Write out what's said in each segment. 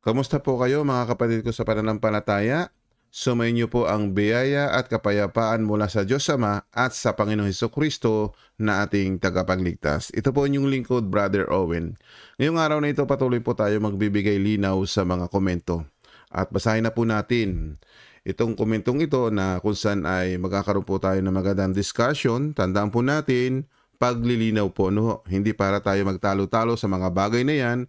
Kamusta po kayo mga kapatid ko sa pananampalataya? Sumayin niyo po ang biyaya at kapayapaan mula sa Diyos Ama at sa Panginoong Hesukristo na ating tagapagligtas. Ito po inyong lingkod, Brother Owen. Ngayong araw na ito patuloy po tayo magbibigay linaw sa mga komento. At basahin na po natin itong komentong ito na kung saan ay magkakaroon po tayo ng magandang discussion. Tandaan po natin, paglilinaw po, no? Hindi para tayo magtalo-talo sa mga bagay na yan.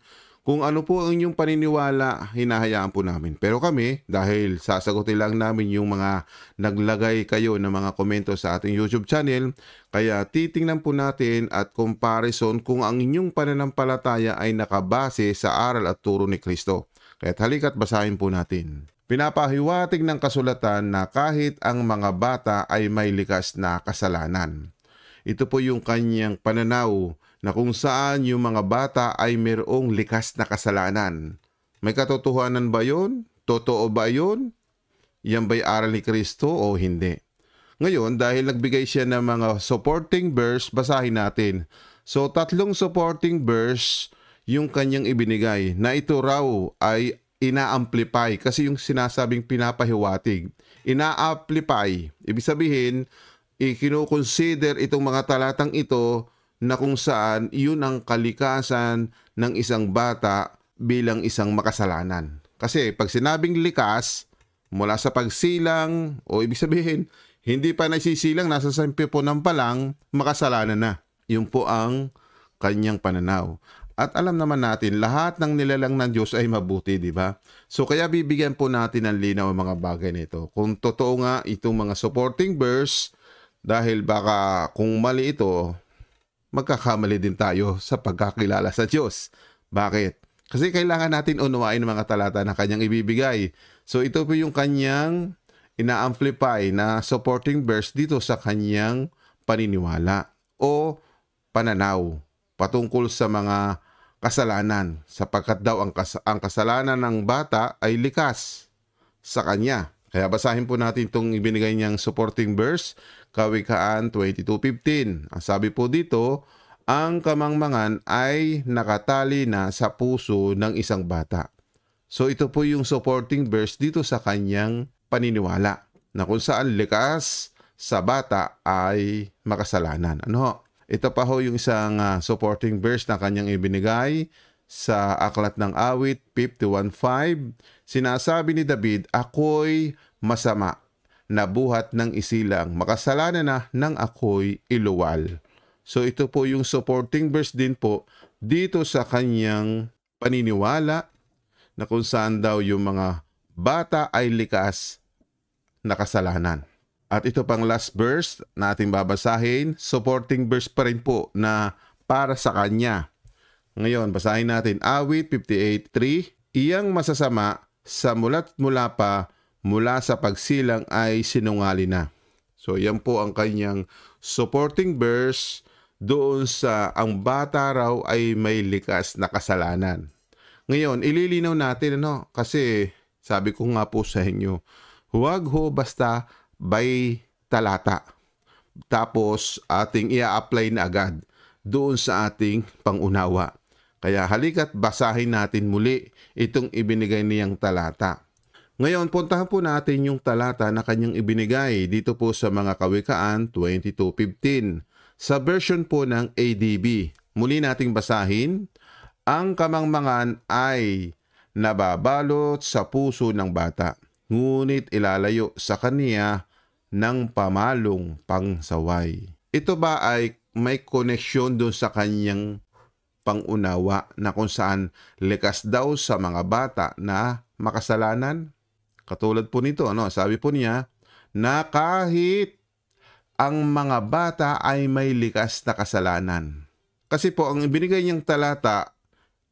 Kung ano po ang inyong paniniwala, hinahayaan po namin. Pero kami, dahil sasagutin lang namin yung mga naglagay kayo ng mga komento sa ating YouTube channel, kaya titingnan po natin at comparison kung ang inyong pananampalataya ay nakabase sa aral at turo ni Kristo. Kaya halika't basahin po natin. Pinapahiwatig ng kasulatan na kahit ang mga bata ay may likas na kasalanan. Ito po yung kanyang pananaw na kung saan yung mga bata ay mayroong likas na kasalanan. May katotohanan ba yun? Totoo ba yun? Yan ba'y aral ni Kristo o hindi? Ngayon, dahil nagbigay siya ng mga supporting verse, basahin natin. So, 3 supporting verse yung kanyang ibinigay na ito raw ay ina-amplify kasi yung sinasabing pinapahiwatig. Ina-amplify. Ibig sabihin, i-consider itong mga talatang ito na kung saan yun ang kalikasan ng isang bata bilang isang makasalanan. Kasi pag sinabing likas, mula sa pagsilang, o ibig sabihin, hindi pa nagsisilang, nasa sampipunan pa lang, makasalanan na. Yun po ang kanyang pananaw. At alam naman natin, lahat ng nilalang ng Diyos ay mabuti, di ba? So kaya bibigyan po natin ng linaw ang mga bagay nito. Kung totoo nga itong mga supporting verse, dahil baka kung mali ito, magkakamali din tayo sa pagkakilala sa Diyos. Bakit? Kasi kailangan natin unawain ang mga talata na kanyang ibibigay. So ito po yung kanyang ina-amplify na supporting verse dito sa kanyang paniniwala o pananaw patungkol sa mga kasalanan. Sapagkat daw ang kasalanan ng bata ay likas sa kanya. Kaya basahin po natin itong ibinigay niyang supporting verse, Kawikaan 22:15. Ang sabi po dito, ang kamangmangan ay nakatali na sa puso ng isang bata. So ito po yung supporting verse dito sa kanyang paniniwala na kung saan likas sa bata ay makasalanan. Ano? Ito pa ho yung isang supporting verse na kanyang ibinigay sa Aklat ng Awit 51:5. Sinasabi ni David, ako'y masama, nabuhat ng isilang, makasalanan na ng ako'y iluwal. So ito po yung supporting verse din po dito sa kanyang paniniwala na kung saan daw yung mga bata ay likas na kasalanan. At ito pang last verse na ating babasahin, supporting verse pa rin po na para sa kanya. Ngayon, basahin natin Awit 58:3. Iyang masasama sa mula't mula pa mula sa pagsilang ay sinungaling na. So yan po ang kanyang supporting verse doon sa ang bata raw ay may likas na kasalanan. Ngayon, ililinaw natin kasi sabi ko nga po sa inyo, huwag ho basta by talata. Tapos ating i-apply na agad doon sa ating pangunawa. Kaya halika't basahin natin muli itong ibinigay niyang talata. Ngayon, puntahan po natin yung talata na kanyang ibinigay dito po sa mga Kawikaan 22:15. Sa version po ng ADB, muli nating basahin, ang kamangmangan ay nababalot sa puso ng bata, ngunit ilalayo sa kaniya ng pamalong pangsaway. Ito ba ay may koneksyon doon sa kanyang pangunawa na kung saan likas daw sa mga bata na makasalanan? Katulad po nito, sabi po niya na kahit ang mga bata ay may likas na kasalanan. Kasi po ang ibinigay niyang talata,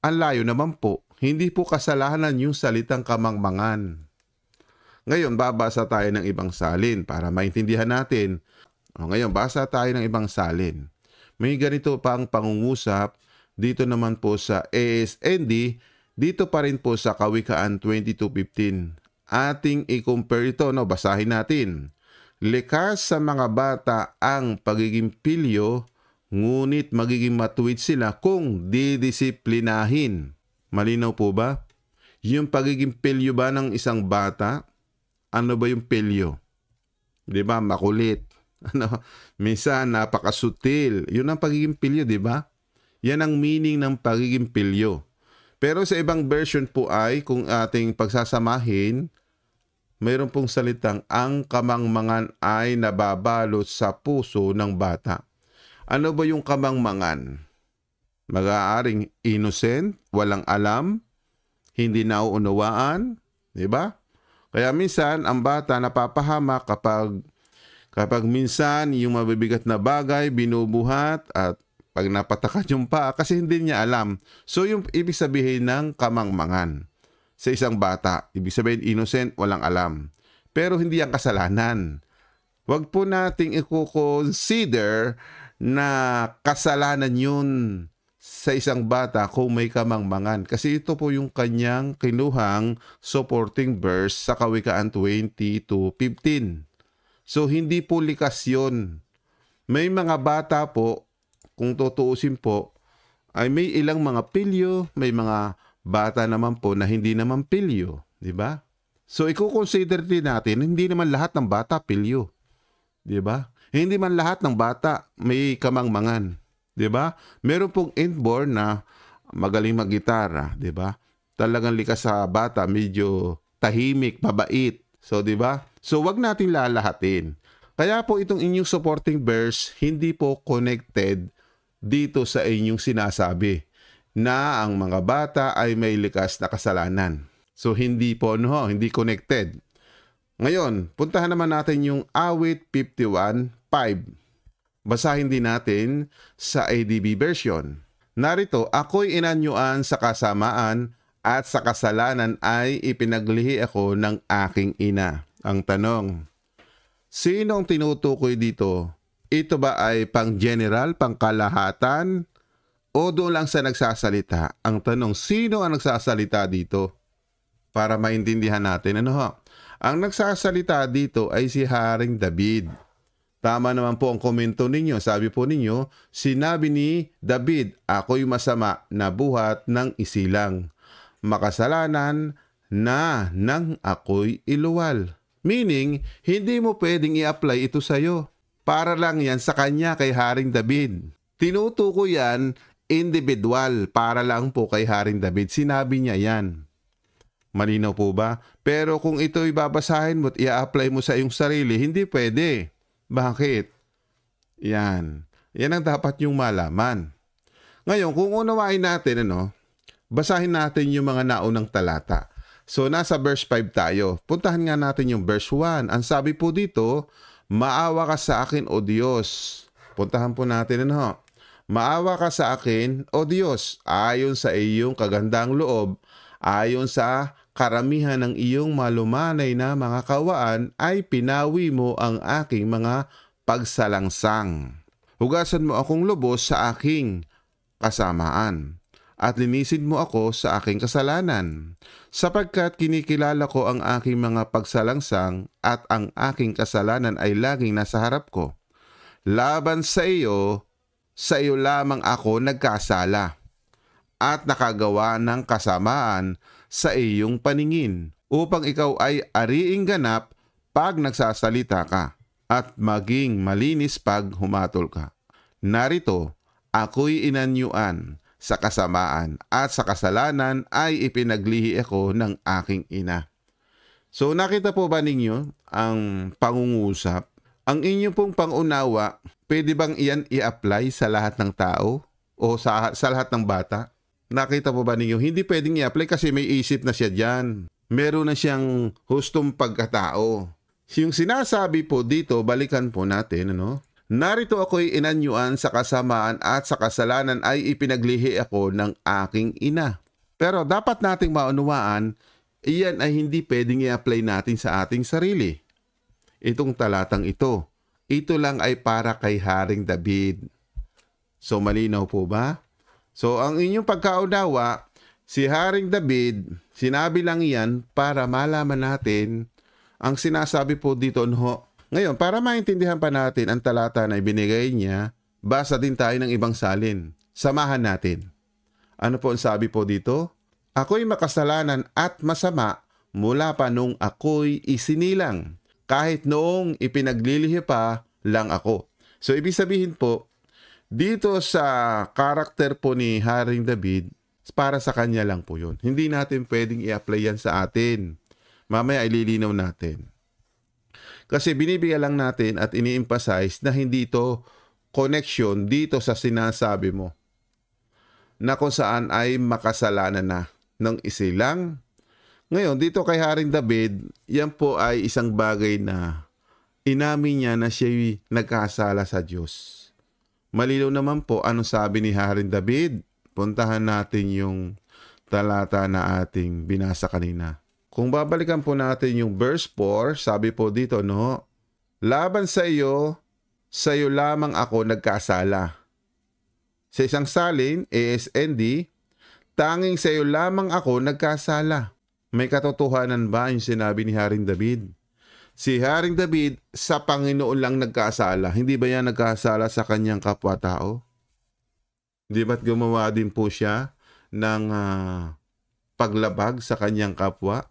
ang layo naman po, hindi po kasalanan yung salitang kamangmangan. Ngayon, babasa tayo ng ibang salin para maintindihan natin. Ngayon, basa tayo ng ibang salin. May ganito pang pangungusap dito naman po sa ASND, dito pa rin po sa Kawikaan 22:15. Ating i-compare ito, basahin natin. Likas sa mga bata ang pagiging pilyo, ngunit magiging matuwid sila kung didisiplinahin. Malinaw po ba? Yung pagiging pilyo ba ng isang bata? Ano ba yung pilyo? Di ba? Makulit. Ano? Minsan, napakasutil. Yun ang pagiging pilyo, di ba? Yan ang meaning ng pagiging pilyo. Pero sa ibang version po ay, kung ating pagsasamahin, mayroon pong salitang, ang kamangmangan ay nababalot sa puso ng bata. Ano ba yung kamangmangan? Mag-aaring innocent, walang alam, hindi nauunawaan, di ba? Kaya minsan, ang bata napapahamak kapag minsan yung mabibigat na bagay, binubuhat at pag napatakan yung paa kasi hindi niya alam. So yung ibig sabihin ng kamangmangan sa isang bata, ibig sabihin innocent, walang alam. Pero hindi ang kasalanan. Huwag po nating i-consider na kasalanan yun sa isang bata kung may kamangmangan. Kasi ito po yung kanyang kinuhang supporting verse sa Kawikaan 20:15. So hindi po likas yun. May mga bata po, kung tutuusin po, ay may ilang mga pilyo, may mga bata naman po na hindi naman pilyo, di ba? So i-consider din natin, hindi naman lahat ng bata pilyo, di ba? Hindi man lahat ng bata may kamangmangan, di ba? Meron pong inborn na magaling maggitara, di ba? Talagang likas sa bata, medyo tahimik, mabait. So, di ba? So, wag natin lalahatin. Kaya po itong inyong supporting verse hindi po connected dito sa inyong sinasabi na ang mga bata ay may likas na kasalanan. So hindi po hindi connected. Ngayon, puntahan naman natin yung awit 51:5. Basahin din natin sa ADB version. Narito, ako'y inanyuan sa kasamaan at sa kasalanan ay ipinaglihi ako ng aking ina. Ang tanong, sino ang tinutukoy dito? Ito ba ay pang-general, pang-kalahatan, o doon lang sa nagsasalita? Ang tanong, sino ang nagsasalita dito? Para maintindihan natin, ang nagsasalita dito ay si Haring David. Tama naman po ang komento ninyo. Sabi po ninyo, sinabi ni David, ako'y masama na buhat ng isilang, makasalanan na nang ako'y iluwal. Meaning, hindi mo pwedeng i-apply ito sa'yo. Para lang yan sa kanya kay Haring David. Tinutukoy yan individual para lang po kay Haring David. Sinabi niya yan. Malinaw po ba? Pero kung ito'y babasahin mo at i-apply mo sa iyong sarili, hindi pwede. Bakit? Yan. Yan ang dapat yung malaman. Ngayon, kung unawain natin, basahin natin yung mga naunang talata. So, nasa verse 5 tayo. Puntahan nga natin yung verse 1. Ang sabi po dito, maawa ka sa akin, O Diyos. Puntahan po natin, maawa ka sa akin, O Diyos, ayon sa iyong kagandang loob, ayon sa karamihan ng iyong malumanay na mga kawaan, ay pinawi mo ang aking mga pagsalangsang. Hugasan mo akong lubos sa aking kasamaan, at linisin mo ako sa aking kasalanan, sapagkat kinikilala ko ang aking mga pagsalangsang at ang aking kasalanan ay laging nasa harap ko. Laban sa iyo lamang ako nagkasala at nakagawa ng kasamaan sa iyong paningin, upang ikaw ay ariing ganap pag nagsasalita ka at maging malinis pag humatol ka. Narito, ako'y inanyuan sa kasamaan at sa kasalanan ay ipinaglihi ako ng aking ina. So nakita po ba ninyo ang pangungusap? Ang inyo pong pangunawa, pwede bang iyan i-apply sa lahat ng tao o sa lahat ng bata? Nakita po ba ninyo? Hindi pwedeng i-apply kasi may isip na siya dyan. Meron na siyang hustong pagkatao. Yung sinasabi po dito, balikan po natin, narito ako'y inanyuan sa kasamaan at sa kasalanan ay ipinaglihi ako ng aking ina. Pero dapat nating maunawaan, iyan ay hindi pwedeng i-apply natin sa ating sarili. Itong talatang ito, ito lang ay para kay Haring David. So malinaw po ba? So ang inyong pagkaunawa, si Haring David, sinabi lang iyan para malaman natin ang sinasabi po dito, Ngayon, para maintindihan pa natin ang talata na ibinigay niya, basa din tayo ng ibang salin. Samahan natin. Ano po ang sabi po dito? Ako'y makasalanan at masama mula pa nung ako'y isinilang, kahit noong ipinaglilihi pa lang ako. So, ibig sabihin po, dito sa karakter po ni Haring David, para sa kanya lang po yun. Hindi natin pwedeng i-apply yan sa atin. Mamaya ililinaw natin. Kasi binibigyan lang natin at ini-emphasize na hindi ito connection dito sa sinasabi mo na kung saan ay makasalanan na ng isilang. Ngayon, dito kay Haring David, yan po ay isang bagay na inamin niya na siya'y nagkasala sa Diyos. Malinaw naman po ano sabi ni Haring David. Puntahan natin yung talata na ating binasa kanina. Kung babalikan po natin yung verse 4, sabi po dito, no, laban sa iyo lamang ako nagkasala. Sa isang salin, ASND, tanging sa iyo lamang ako nagkasala. May katotohanan ba yung sinabi ni Haring David? Si Haring David sa Panginoon lang nagkasala. Hindi ba yan nagkasala sa kanyang kapwa-tao? Di ba't gumawa din po siya ng paglabag sa kanyang kapwa?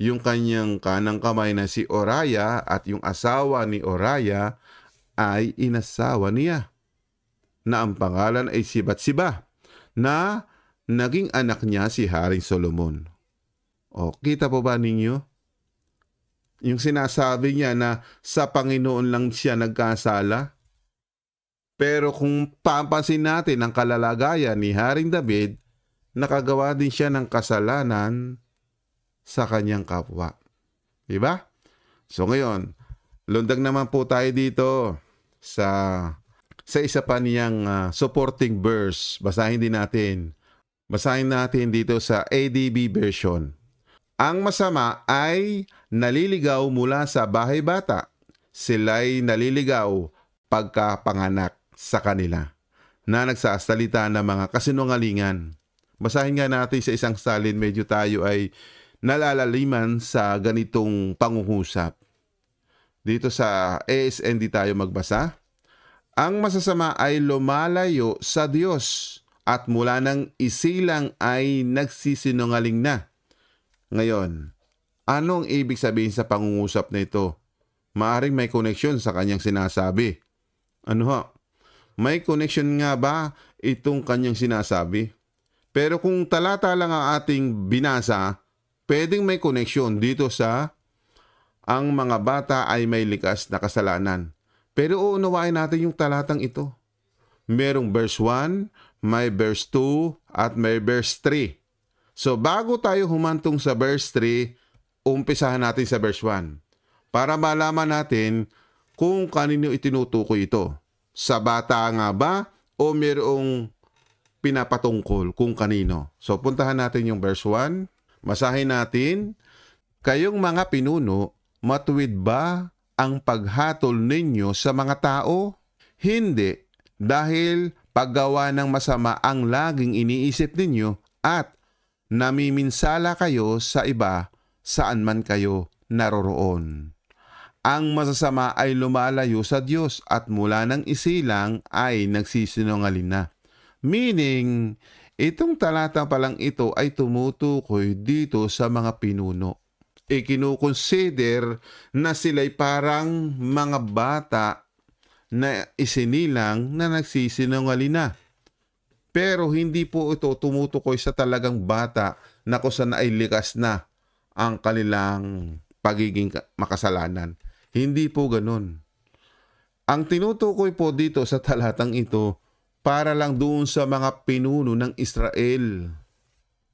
Yung kanyang kanang kamay na si Oraya at yung asawa ni Oraya ay inasawa niya, na ang pangalan ay si Batsiba, na naging anak niya si Haring Solomon. O, kita po ba ninyo? Yung sinasabi niya na sa Panginoon lang siya nagkasala. Pero kung papansin natin ang kalalagayan ni Haring David, nakagawa din siya ng kasalanan sa kanyang kapwa. Diba? So ngayon, lundag naman po tayo dito sa isa pa niyang supporting verse. Basahin natin dito sa ADB version. Ang masama ay naliligaw mula sa bahay bata. Sila'y naliligaw pagkapanganak sa kanila, na nagsasalita ng mga kasinungalingan. Basahin nga natin sa isang salin, medyo tayo ay nalalaliman sa ganitong pangungusap. Dito sa ASND tayo magbasa. Ang masasama ay lumalayo sa Diyos at mula ng isilang ay nagsisinungaling na. Ngayon, anong ibig sabihin sa pangungusap na ito? Maaring may connection sa kanyang sinasabi. Ano ho? May connection nga ba itong kanyang sinasabi? Pero kung talata lang ang ating binasa, pwedeng may connection dito sa ang mga bata ay may likas na kasalanan. Pero uunawain natin yung talatang ito. Merong verse 1, may verse 2, at may verse 3. So bago tayo humantong sa verse 3, umpisahan natin sa verse 1 para malaman natin kung kanino itinutukoy ito. Sa bata nga ba o mayroong pinapatungkol kung kanino? So puntahan natin yung verse 1. Masahin natin, kayong mga pinuno, matuwid ba ang paghatol ninyo sa mga tao? Hindi, dahil paggawa ng masama ang laging iniisip ninyo at namiminsala kayo sa iba saan man kayo naroroon. Ang masasama ay lumalayo sa Diyos at mula ng isilang ay nagsisinungaling na. Meaning, itong talata palang ito ay tumutukoy dito sa mga pinuno. Ikinukonsider na sila'y parang mga bata na isinilang na nagsisinungaling na. Pero hindi po ito tumutukoy sa talagang bata na kung saan ay likas na ang kanilang pagiging makasalanan. Hindi po ganun. Ang tinutukoy po dito sa talatang ito para lang doon sa mga pinuno ng Israel.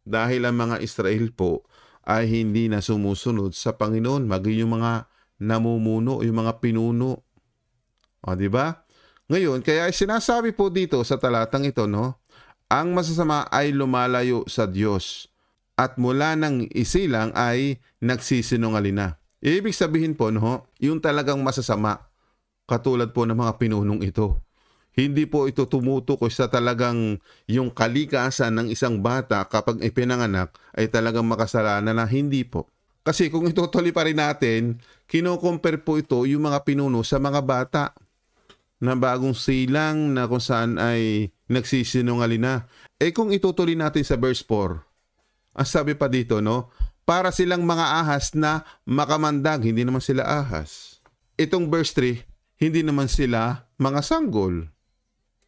Dahil ang mga Israel po ay hindi na sumusunod sa Panginoon, maging yung mga namumuno, yung mga pinuno. O, diba? Ngayon, kaya sinasabi po dito sa talatang ito, no? Ang masasama ay lumalayo sa Diyos at mula ng isilang ay nagsisinungaling na. Ibig sabihin po, no, yung talagang masasama, katulad po ng mga pinunong ito. Hindi po ito tumutukoy sa talagang yung kalikasan ng isang bata kapag ipinanganak ay talagang makasalanan na, hindi po. Kasi kung itutuloy pa rin natin, kino-compare po ito yung mga pinuno sa mga bata na bagong silang na kung saan ay nagsisinungaling na. Kung itutuloy natin sa verse 4, Ang sabi pa dito, no? Para silang mga ahas na makamandag, hindi naman sila ahas. Itong verse 3, hindi naman sila mga sanggol.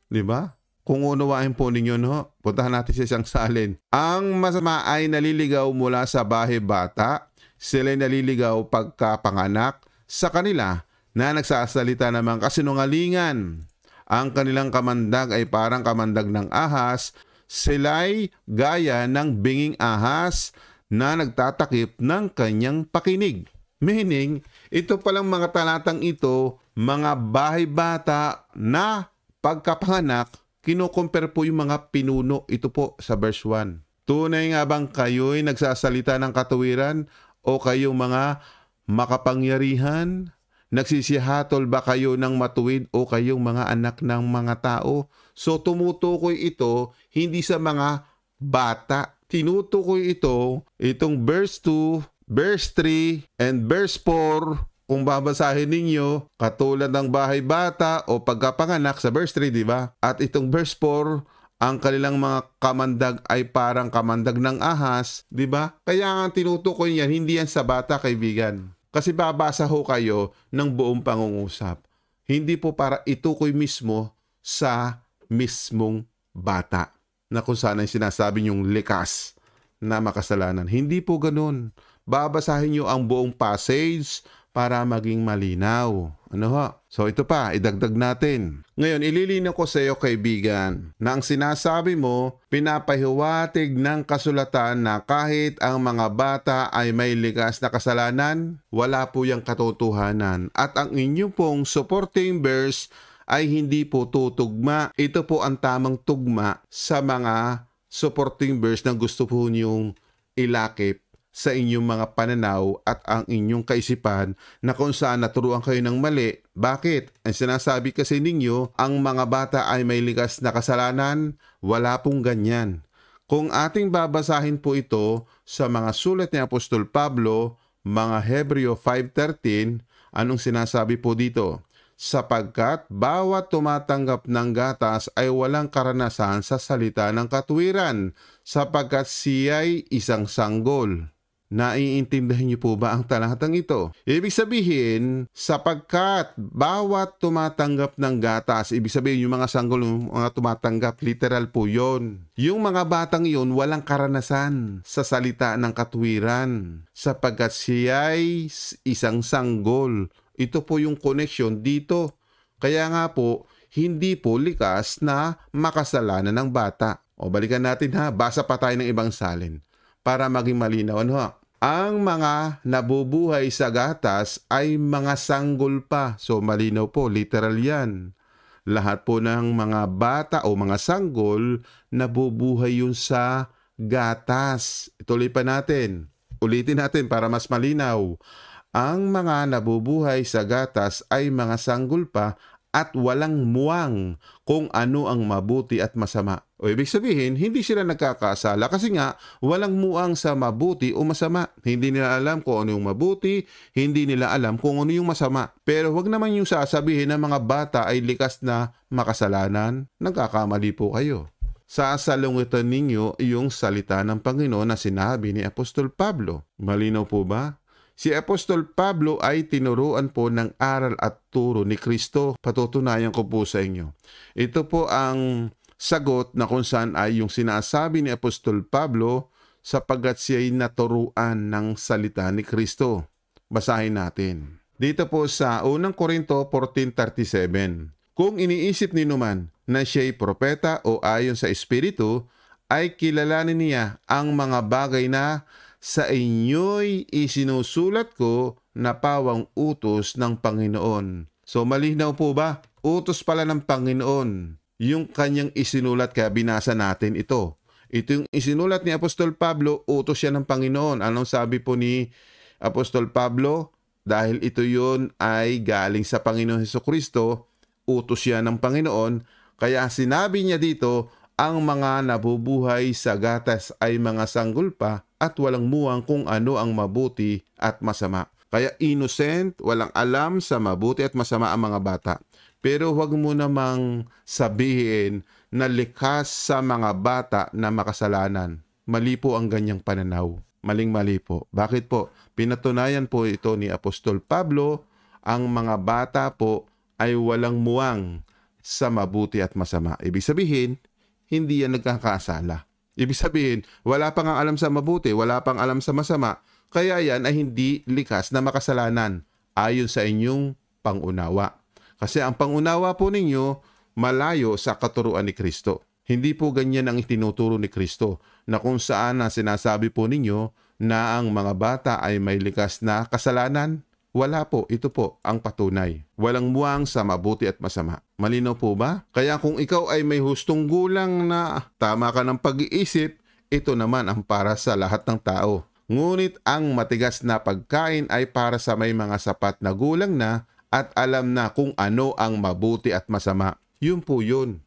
Di ba? Kung unawain po ninyo, no? Puntahan natin sa isang salin. Ang masama ay naliligaw mula sa bahay bata. Sila'y naliligaw pagkapanganak sa kanila na nagsasalita ng mga kasinungalingan. Ang kanilang kamandag ay parang kamandag ng ahas. Sila'y gaya ng binging ahas na nagtatakip ng kanyang pakinig. Meaning, ito palang mga talatang ito, mga bahay bata na pagkapanganak, kinocompare po yung mga pinuno. Ito po sa verse 1. Tunay nga bang kayo'y nagsasalita ng katuwiran o kayong mga makapangyarihan? Nagsisihatol ba kayo ng matuwid o kayong mga anak ng mga tao? So tumutukoy ito hindi sa mga bata. Tinutukoy itong verse 2, verse 3, and verse 4. Kung babasahin ninyo, katulad ng bahay bata o pagkapanganak sa verse 3, di ba? At itong verse 4, ang kanilang mga kamandag ay parang kamandag ng ahas, di ba? Kaya nga tinutukoy yan, hindi yan sa bata, kaibigan. Kasi babasa ho kayo ng buong pangungusap. Hindi po para itukoy mismo sa mismong bata na kung saan ay sinasabi niyong likas na makasalanan. Hindi po ganun. Babasahin niyo ang buong passage para maging malinaw. Ano ho? So ito pa, idagdag natin. Ngayon, ililinaw ko sa iyo, kaibigan, na ang sinasabi mo, pinapahiwatig ng kasulatan na kahit ang mga bata ay may likas na kasalanan, wala po yung katotohanan. At ang inyong pong supporting verse ay hindi po tutugma. Ito po ang tamang tugma sa mga supporting verse na gusto po niyong ilakip sa inyong mga pananaw at ang inyong kaisipan na kung saan naturuan kayo ng mali. Bakit? Ang sinasabi kasi ninyo, ang mga bata ay may likas na kasalanan, wala pong ganyan. Kung ating babasahin po ito sa mga sulat ni Apostol Pablo, mga Hebreo 5:13, anong sinasabi po dito? Sapagkat bawat tumatanggap ng gatas ay walang karanasan sa salita ng katuwiran, sapagkat siya'y isang sanggol. Naiintindihan niyo po ba ang talatang ito? Ibig sabihin, sapagkat bawat tumatanggap ng gatas, ibig sabihin yung mga sanggol, yung mga tumatanggap, literal po yon. Yung mga batang yon walang karanasan sa salita ng katuwiran, sapagkat siya'y isang sanggol. Ito po yung connection dito. Kaya nga po, hindi po likas na makasalanan ng bata. O balikan natin ha, basa pa tayo ng ibang salin para maging malinaw. Ano ha? Ang mga nabubuhay sa gatas ay mga sanggol pa. So malinaw po, literal yan. Lahat po ng mga bata o mga sanggol nabubuhay yun sa gatas. Ituloy pa natin. Ulitin natin para mas malinaw. Ang mga nabubuhay sa gatas ay mga sanggol pa at walang muwang kung ano ang mabuti at masama. O ibig sabihin, hindi sila nagkakasala kasi nga walang muwang sa mabuti o masama. Hindi nila alam kung ano yung mabuti, hindi nila alam kung ano yung masama. Pero wag naman yung sasabihin na mga bata ay likas na makasalanan. Nagkakamali po kayo. Sasalungitan ninyo yung salita ng Panginoon na sinabi ni Apostol Pablo. Malinaw po ba? Si Apostol Pablo ay tinuruan po ng aral at turo ni Kristo. Patutunayan ko po sa inyo. Ito po ang sagot na kung saan ay yung sinasabi ni Apostol Pablo sapagkat siya'y naturuan ng salita ni Kristo. Basahin natin. Dito po sa 1 Corinto 14:37. Kung iniisip niyo man na siya'y propeta o ayon sa Espiritu, ay kilalanin niya ang mga bagay na sa inyo'y isinusulat ko na pawang utos ng Panginoon. So malinaw po ba? Utos pala ng Panginoon yung kanyang isinulat, kaya binasa natin ito. Ito yung isinulat ni Apostol Pablo, utos siya ng Panginoon. Anong sabi po ni Apostol Pablo? Dahil ito yun ay galing sa Panginoon Hesukristo, utos siya ng Panginoon. Kaya sinabi niya dito, ang mga nabubuhay sa gatas ay mga sanggol pa at walang muwang kung ano ang mabuti at masama. Kaya innocent, walang alam sa mabuti at masama ang mga bata. Pero huwag mo namang sabihin na likas sa mga bata na makasalanan. mali po ang ganyang pananaw. Maling-mali po. Bakit po? Pinatunayan po ito ni Apostol Pablo, ang mga bata po ay walang muwang sa mabuti at masama. Ibig sabihin, hindi yan nagkakasala. Ibig sabihin, wala pang alam sa mabuti, wala pang alam sa masama, kaya yan ay hindi likas na makasalanan ayon sa inyong pangunawa. Kasi ang pangunawa po ninyo malayo sa katuruan ni Kristo. Hindi po ganyan ang itinuturo ni Kristo na kung saan na sinasabi po ninyo na ang mga bata ay may likas na kasalanan. Wala po, ito po ang patunay. Walang muwang sa mabuti at masama. Malinaw po ba? Kaya kung ikaw ay may hustong gulang na tama ka ng pag-iisip, ito naman ang para sa lahat ng tao. Ngunit ang matigas na pagkain ay para sa may mga sapat na gulang na at alam na kung ano ang mabuti at masama. Yun po yun.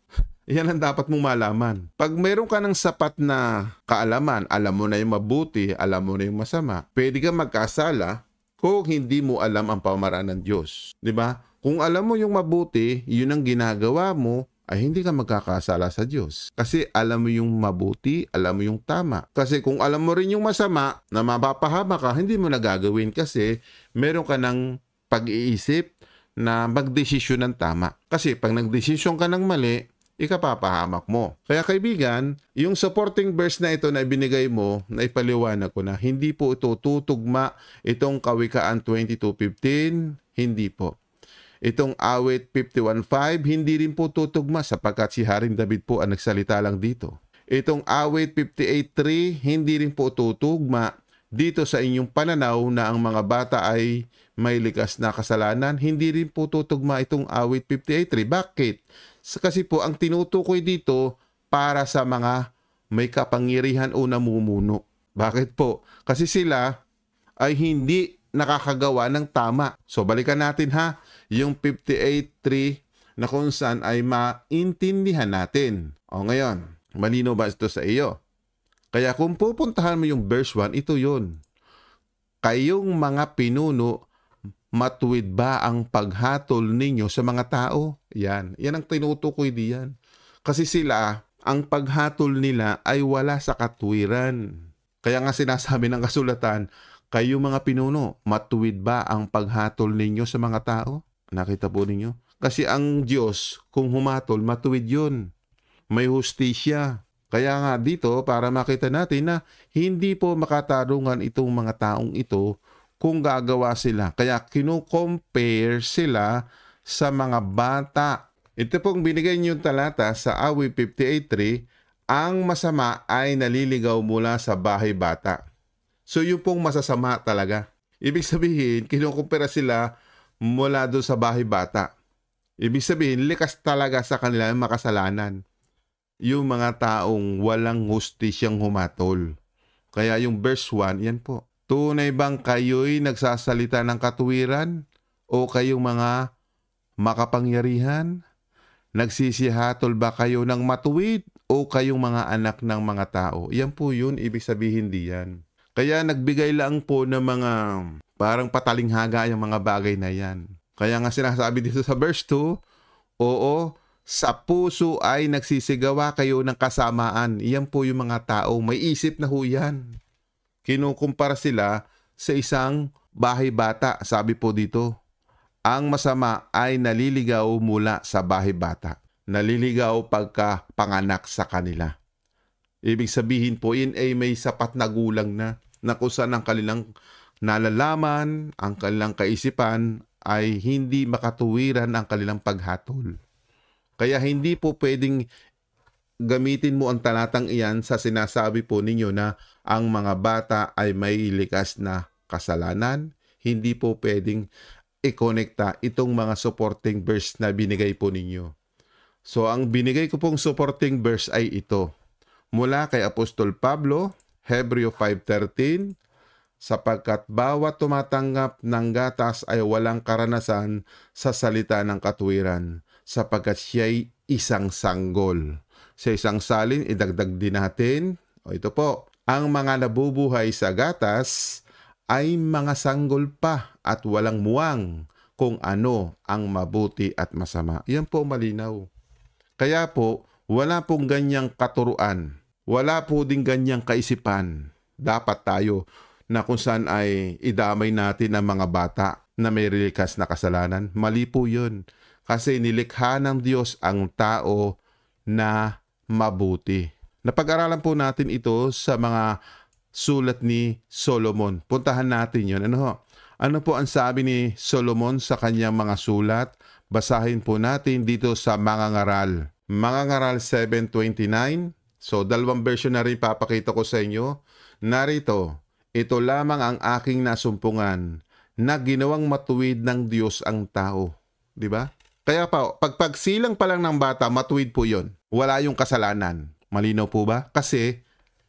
Yan ang dapat mong malaman. Pag meron ka ng sapat na kaalaman, alam mo na yung mabuti, alam mo na yung masama, pwede kang magkasala kung hindi mo alam ang pamaraan ng Diyos. Diba? Kung alam mo yung mabuti, yun ang ginagawa mo, ay hindi ka magkakasala sa Diyos. Kasi alam mo yung mabuti, alam mo yung tama. Kasi kung alam mo rin yung masama, na mapapahama ka, hindi mo nagagawin kasi meron ka ng pag-iisip na magdesisyon ng tama. Kasi pag nagdesisyon ka ng mali, ikapapahamak mo. Kaya kaibigan, yung supporting verse na ito na ibinigay mo, na ipaliwanag ko na, hindi po ito tutugma itong Kawikaan 22:15, hindi po. Itong Awit 51:5, hindi rin po tutugma sapagkat si Haring David po ang nagsalita lang dito. Itong Awit 58:3, hindi rin po tutugma dito sa inyong pananaw na ang mga bata ay may likas na kasalanan. Hindi rin po tutugma itong Awit 58:3. Bakit? Kasi po ang tinutukoy dito para sa mga may kapangyarihan o namumuno. Bakit po? Kasi sila ay hindi nakakagawa ng tama. So balikan natin ha, yung 58:3 na kung saan ay maintindihan natin. O ngayon, malino ba ito sa iyo? Kaya kung pupuntahan mo yung verse 1, ito yun. Kayong mga pinuno, matuwid ba ang paghatol ninyo sa mga tao? Yan ang tinutukoy diyan. Kasi sila, ang paghatol nila ay wala sa katwiran. Kaya nga sinasabi ng kasulatan, kayong mga pinuno, matuwid ba ang paghatol ninyo sa mga tao? Nakita po ninyo? Kasi ang Diyos, kung humatol, matuwid yun. May hustisya. Kaya nga dito, para makita natin na hindi po makatarungan itong mga taong ito kung gagawa sila. Kaya kino-compare sila sa mga bata. Ito pong binigay niyong talata sa Awit 58:3, ang masama ay naliligaw mula sa bahay bata. So yung pong masasama talaga. Ibig sabihin, kino-compare sila mula doon sa bahay bata. Ibig sabihin, likas talaga sa kanila yung makasalanan. Yung mga taong walang hustisyang humatol. Kaya yung verse 1, yan po. Tunay bang kayo'y nagsasalita ng katuwiran? O kayong mga makapangyarihan? Nagsisihatol ba kayo ng matuwid? O kayong mga anak ng mga tao? Yan po yun, ibig sabihin diyan. Kaya nagbigay lang po ng mga parang patalinghaga yung mga bagay na yan. Kaya nga sinasabi dito sa verse 2, oo, sa puso ay nagsisigawa kayo ng kasamaan. Iyan po yung mga tao. May isip na ho yan. Kinukumpara sila sa isang bahay bata. Sabi po dito, ang masama ay naliligaw mula sa bahay bata. Naliligaw pagka panganak sa kanila. Ibig sabihin po, yun ay may sapat na gulang na kung saan ang kanilang nalalaman, ang kanilang kaisipan ay hindi makatuwiran ang kanilang paghatol. Kaya hindi po pwedeng gamitin mo ang talatang iyan sa sinasabi po ninyo na ang mga bata ay may likas na kasalanan. Hindi po pwedeng i-connecta itong mga supporting verse na binigay po ninyo. So ang binigay ko pong supporting verse ay ito. Mula kay Apostol Pablo, Hebreo 5:13, sapagkat bawat tumatanggap ng gatas ay walang karanasan sa salita ng katuwiran, sapagkat siya'y isang sanggol. Sa isang salin, idagdag din natin, ito po, ang mga nabubuhay sa gatas ay mga sanggol pa at walang muwang kung ano ang mabuti at masama. Yan po malinaw. Kaya po, wala pong ganyang katuruan. Wala po ding ganyang kaisipan. Dapat tayo na kung saan ay idamay natin ang mga bata na may likas na kasalanan. Mali po yun. Kasi nilikha ng Diyos ang tao na mabuti. Napag-aralan po natin ito sa mga sulat ni Solomon. Puntahan natin yun. Ano po ang sabi ni Solomon sa kanyang mga sulat? Basahin po natin dito sa Mga Ngaral. Mga Ngaral 7:29. So, dalawang version na rin papakita ko sa inyo. Narito, ito lamang ang aking nasumpungan na ginawang matuwid ng Diyos ang tao. Diba? Kaya pa, pagsilang pa lang ng bata, matuwid po yon. Wala yung kasalanan. Malinaw po ba? Kasi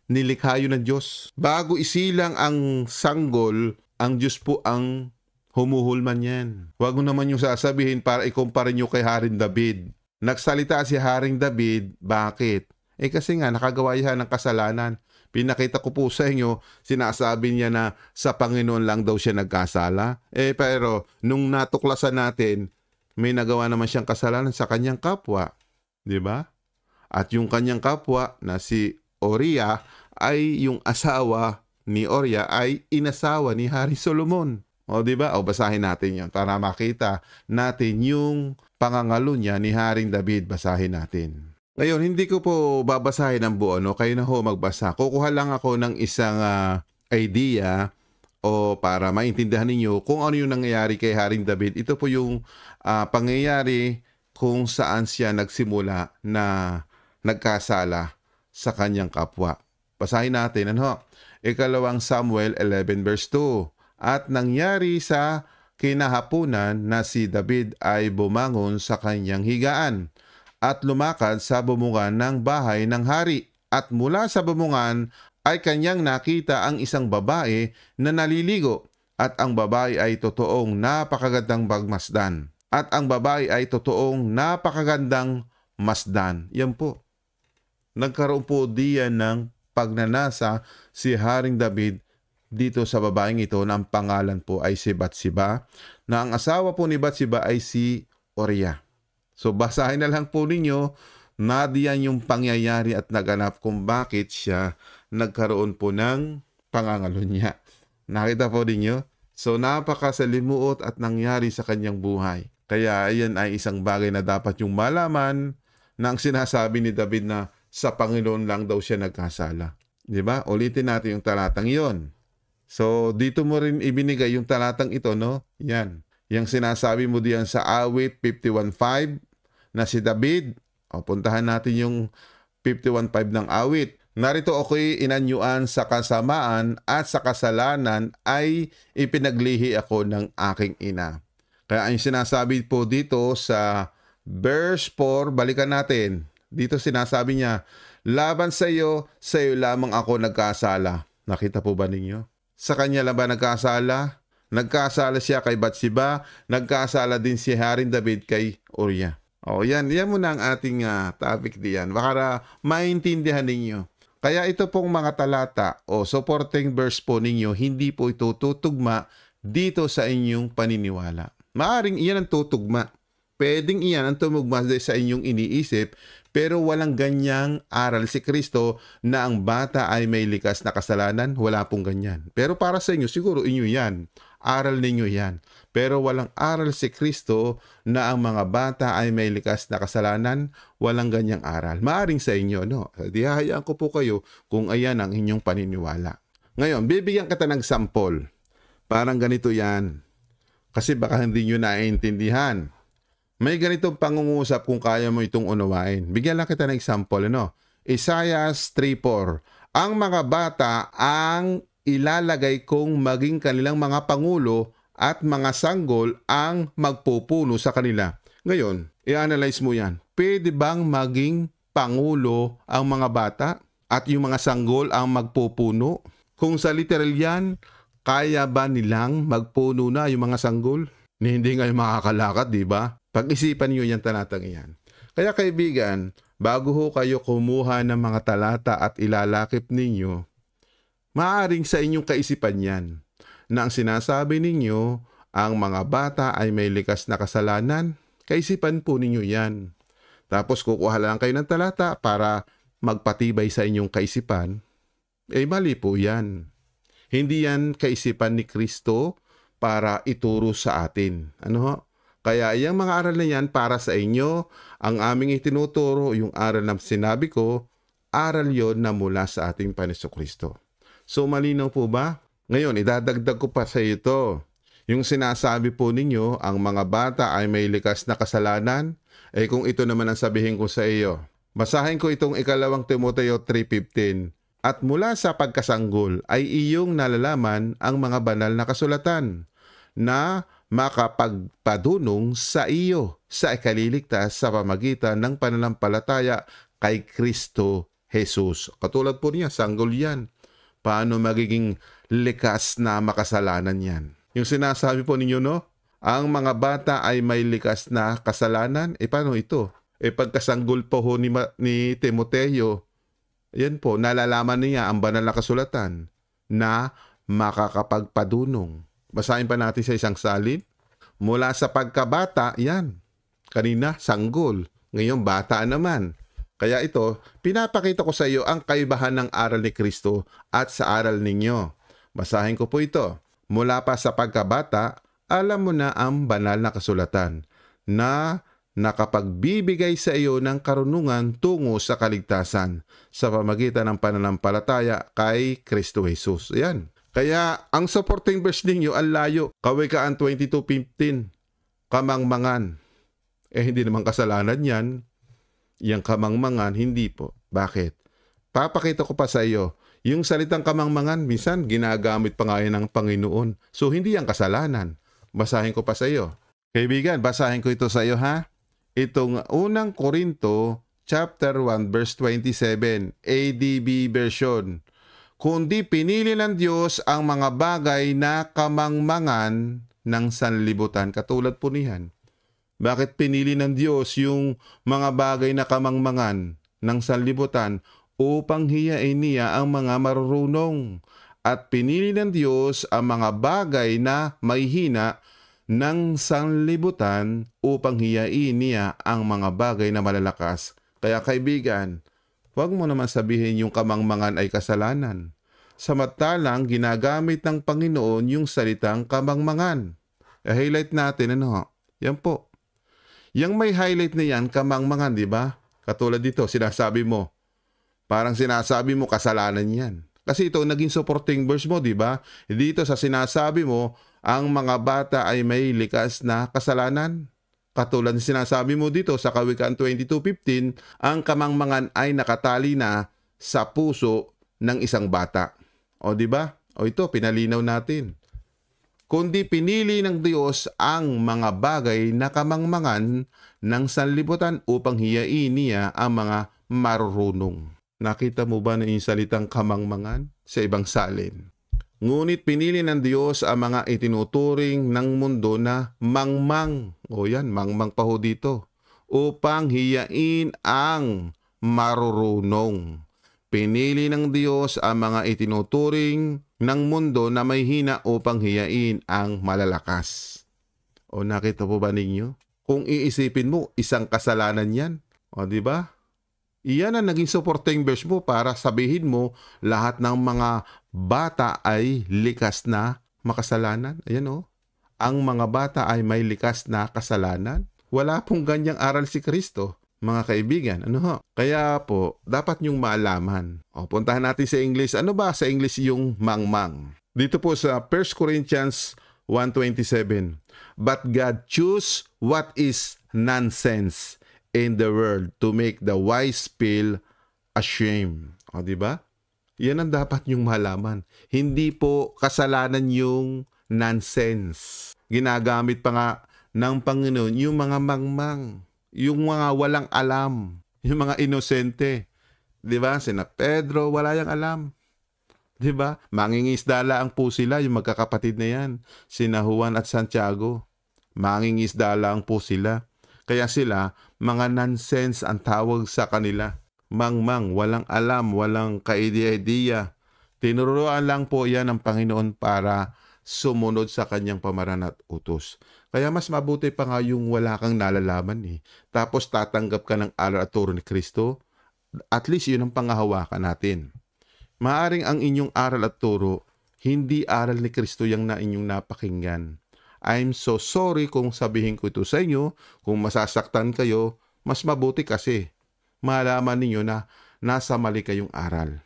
nilikha yun ng Diyos. Bago isilang ang sanggol, ang Diyos po ang humuhulman yan. Huwag mo naman yung sasabihin para ikumpara nyo kay Haring David. Nagsalita si Haring David, bakit? Kasi nga, nakagawa yan ng kasalanan. Pinakita ko po sa inyo, sinasabi niya na sa Panginoon lang daw siya nagkasala. Pero nung natuklasan natin, may nagawa naman siyang kasalanan sa kanyang kapwa. Diba? At yung kanyang kapwa na si Oria ay yung asawa ni Oria ay inasawa ni Hari Solomon. O diba? O basahin natin yun para makita natin yung pangangalo niya ni Haring David. Basahin natin. Ngayon, hindi ko po babasahin ang buo. Kayo na ho magbasa. Kukuha lang ako ng isang idea o para maintindihan ninyo kung ano yung nangyayari kay Haring David. Ito po yung pangyayari kung saan siya nagsimula na nagkasala sa kanyang kapwa. Basahin natin. Ikalawang Samuel 11 verse 2. At nangyari sa kinahapunan na si David ay bumangon sa kanyang higaan at lumakad sa bumungan ng bahay ng hari. At mula sa bumungan ay kanyang nakita ang isang babae na naliligo. At ang babae ay totoong napakagandang pagmasdan. At ang babae ay totoong napakagandang masdan. Yan po. Nagkaroon po diyan ng pagnanasa si Haring David dito sa babaeng ito na ang pangalan po ay si Bathsheba, na ang asawa po ni Bathsheba ay si Oria. So basahin na lang po ninyo na diyan yung pangyayari at naganap kung bakit siya nagkaroon po ng pangangalo niya. Nakita po ninyo? So napakasalimuot at nangyari sa kanyang buhay. Kaya ayan ay isang bagay na dapat yung malaman na ang sinasabi ni David na sa Panginoon lang daw siya nagkasala. Diba? Ulitin natin yung talatang iyon. So, dito mo rin ibinigay yung talatang ito, Yan. Yung sinasabi mo diyan sa awit 51.5 na si David. Puntahan natin yung 51.5 ng awit. Narito ako'y inanyuan sa kasamaan at sa kasalanan ay ipinaglihi ako ng aking ina. Kaya ang sinasabi po dito sa verse 4, balikan natin. Dito sinasabi niya, laban sa iyo lamang ako nagkasala. Nakita po ba ninyo? Sa kanya lang ba nagkasala? Nagkasala siya kay Bathsheba, nagkasala din si Haring David kay Uria. Yan muna ang ating topic diyan. Baka maintindihan ninyo. Kaya ito pong mga talata o supporting verse po ninyo, hindi po ito tutugma dito sa inyong paniniwala. Maaring iyan ang tutugma. Pwedeng iyan ang tumugma sa inyong iniisip, pero walang ganyang aral si Kristo na ang bata ay may likas na kasalanan. Wala pong ganyan. Pero para sa inyo, siguro inyo yan. Aral ninyo yan. Pero walang aral si Kristo na ang mga bata ay may likas na kasalanan. Walang ganyang aral. Maaring sa inyo, Dihayaan ko po kayo kung ayan ang inyong paniniwala. Ngayon, bibigyan kita ng sample. Parang ganito yan. Kasi baka hindi nyo naiintindihan. May ganitong pangungusap kung kaya mo itong unawain. Bigyan lang kita ng example, Isaiah 3:4. Ang mga bata ang ilalagay kong maging kanilang mga pangulo at mga sanggol ang magpupuno sa kanila. Ngayon, i-analyze mo yan. Pwede bang maging pangulo ang mga bata at yung mga sanggol ang magpupuno? Kung sa literal yan, kaya ba nilang magpuno na yung mga sanggol? Hindi nga makakalakad, di ba? Pag-isipan nyo yung talatang iyan. Kaya kaibigan, bago ho kayo kumuha ng mga talata at ilalakip ninyo, maaaring sa inyong kaisipan yan na ang sinasabi ninyo, ang mga bata ay may likas na kasalanan. Kaisipan po ninyo yan. Tapos kukuha lang kayo ng talata para magpatibay sa inyong kaisipan, mali po yan. Hindi yan kaisipan ni Kristo para ituro sa atin. Ano ho? Kaya yung mga aral na yan para sa inyo, ang aming itinuturo, yung aral na sinabi ko, aral yon na mula sa ating Panginoong Kristo. So malinaw po ba? Ngayon, idadagdag ko pa sa ito. Yung sinasabi po ninyo, ang mga bata ay may likas na kasalanan, kung ito naman ang sabihin ko sa iyo. Basahin ko itong 2 Timoteo 3:15. At mula sa pagkasanggol ay iyong nalalaman ang mga banal na kasulatan na makapagpadunong sa iyo sa ikaliligtas sa pamagitan ng pananampalataya kay Kristo Jesus. Katulad po niya, sanggol yan. Paano magiging likas na makasalanan yan? Yung sinasabi po ninyo, no? Ang mga bata ay may likas na kasalanan. Paano ito? Pagkasanggol po ho ni Timoteo, yan po, nalalaman niya ang banal na kasulatan na makakapagpadunong. Basahin pa natin sa isang salin. Mula sa pagkabata, yan. Kanina, sanggol. Ngayon, bata naman. Kaya ito, pinapakita ko sa iyo ang kaibahan ng aral ni Kristo at sa aral ninyo. Basahin ko po ito. Mula pa sa pagkabata, alam mo na ang banal na kasulatan na nakapagbibigay sa iyo ng karunungan tungo sa kaligtasan sa pamagitan ng pananampalataya kay Kristo Jesus. Yan. Kaya ang supporting verse ninyo ang layo. Kawikaan 22:15. Kamangmangan. Hindi naman kasalanan yan. Yang kamangmangan, hindi po. Bakit? Papakita ko pa sa iyo. Yung salitang kamangmangan, minsan ginagamit pa nga yan ng Panginoon. So hindi yan kasalanan. Basahin ko pa sa iyo. Kaibigan, basahin ko ito sa iyo ha. Itong unang Korinto chapter 1 verse 27 ADB version. Kundi pinili ng Diyos ang mga bagay na kamangmangan ng sanlibutan. Katulad po niyan. Bakit pinili ng Diyos yung mga bagay na kamangmangan ng sanlibutan? Upang hiyain niya ang mga marurunong. At pinili ng Diyos ang mga bagay na may hina ng sanlibutan upang hiyain niya ang mga bagay na malalakas. Kaya kaibigan, huwag mo naman sabihin yung kamangmangan ay kasalanan. Samantalang ginagamit ng Panginoon yung salitang kamangmangan. Highlight natin, ano? Yan po. Yang may highlight na yan, kamangmangan, di ba? Katulad dito, sinasabi mo. Parang sinasabi mo, kasalanan yan. Kasi ito naging supporting verse mo, di ba? Dito sa sinasabi mo, ang mga bata ay may likas na kasalanan. Katulad ng sinasabi mo dito sa Kawikaan 22:15, ang kamangmangan ay nakatali na sa puso ng isang bata. O di ba? O ito, pinalinaw natin. Kundi pinili ng Diyos ang mga bagay na kamangmangan ng sanlibutan upang hiyain niya ang mga marurunong. Nakita mo ba na yung salitang kamangmangan sa ibang salin? Ngunit pinili ng Diyos ang mga itinuturing ng mundo na mangmang. O yan, mangmang pa ho dito. Upang hiyain ang marurunong. Pinili ng Diyos ang mga itinuturing ng mundo na may hina upang hiyain ang malalakas. O nakita po ba ninyo? Kung iisipin mo, isang kasalanan yan. O di ba? Iyan ang naging supporting verse mo para sabihin mo lahat ng mga bata ay likas na makasalanan. Ayan o. Ang mga bata ay may likas na kasalanan. Wala pong ganyang aral si Kristo, mga kaibigan. Ano ho? Kaya po, dapat nyong maalaman. O, puntahan natin sa English. Ano ba sa English yung mangmang? Dito po sa 1 Corinthians 1:27. But God choose what is nonsense in the world to make the wise feel ashamed. O, di ba? Yan ang dapat nyong malaman. Hindi po kasalanan yung nonsense. Ginagamit pa nga ng Panginoon yung mga mangmang, yung mga walang alam, yung mga inosente. Di ba? Sina Pedro, wala yang alam. Di ba? Mangingisda lang po sila, yung magkakapatid na yan. Sina Juan at Santiago. Mangingisda lang po sila. Kaya sila, mga nonsense ang tawag sa kanila. Mangmang, walang alam, walang kaidea-idea. Tinuruan lang po yan ng Panginoon para sumunod sa kanyang pamaran at utos. Kaya mas mabuti pa nga yung wala kang nalalaman eh. Tapos tatanggap ka ng aral at turo ni Kristo. At least yun ang pangahawakan natin. Maaring ang inyong aral at turo, hindi aral ni Kristo yung na inyong napakinggan. I'm so sorry kung sabihin ko ito sa inyo, kung masasaktan kayo, mas mabuti kasi malaman ninyo na nasa mali kayong aral.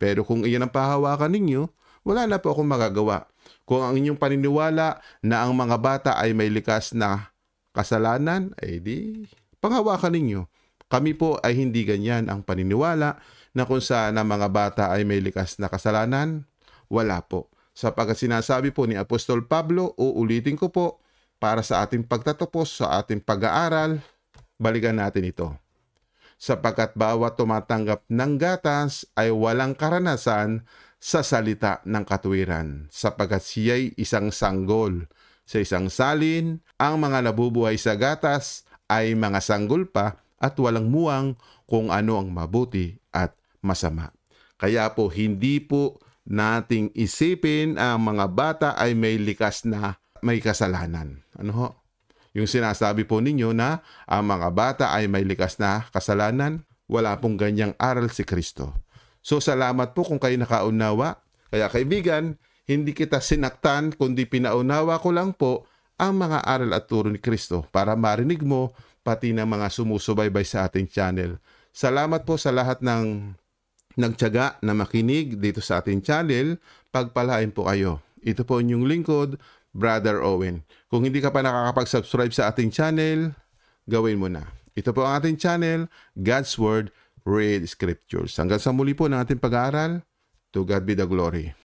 Pero kung iyan ang pahawakan ninyo, wala na po akong magagawa. Kung ang inyong paniniwala na ang mga bata ay may likas na kasalanan, eh di panghawakan ninyo. Kami po ay hindi ganyan ang paniniwala na kung saan ang mga bata ay may likas na kasalanan. Wala po. Sapagkat sinasabi po ni Apostol Pablo, uulitin ko po, para sa ating pagtatapos sa ating pag-aaral, balikan natin ito. Sapagkat bawat tumatanggap ng gatas ay walang karanasan sa salita ng katuwiran, sapagkat siya'y isang sanggol. Sa isang salin, ang mga nabubuhay sa gatas ay mga sanggol pa at walang muwang kung ano ang mabuti at masama. Kaya po, hindi po nating isipin ang mga bata ay may likas na may kasalanan. Ano ho? Yung sinasabi po ninyo na ang mga bata ay may likas na kasalanan, wala pong ganyang aral si Kristo. So salamat po kung kayo nakaunawa. Kaya kaibigan, hindi kita sinaktan kundi pinaunawa ko lang po ang mga aral at turo ni Kristo para marinig mo pati ng mga sumusubaybay sa ating channel. Salamat po sa lahat ng nagtiyaga na makinig dito sa ating channel. Pagpalain po kayo. Ito po inyong lingkod, Brother Owen. Kung hindi ka pa nakakapag-subscribe sa ating channel, gawin mo na. Ito po ang ating channel, God's Word, Read Scriptures. Hanggang sa muli po ng ating pag-aaral, to God be the glory.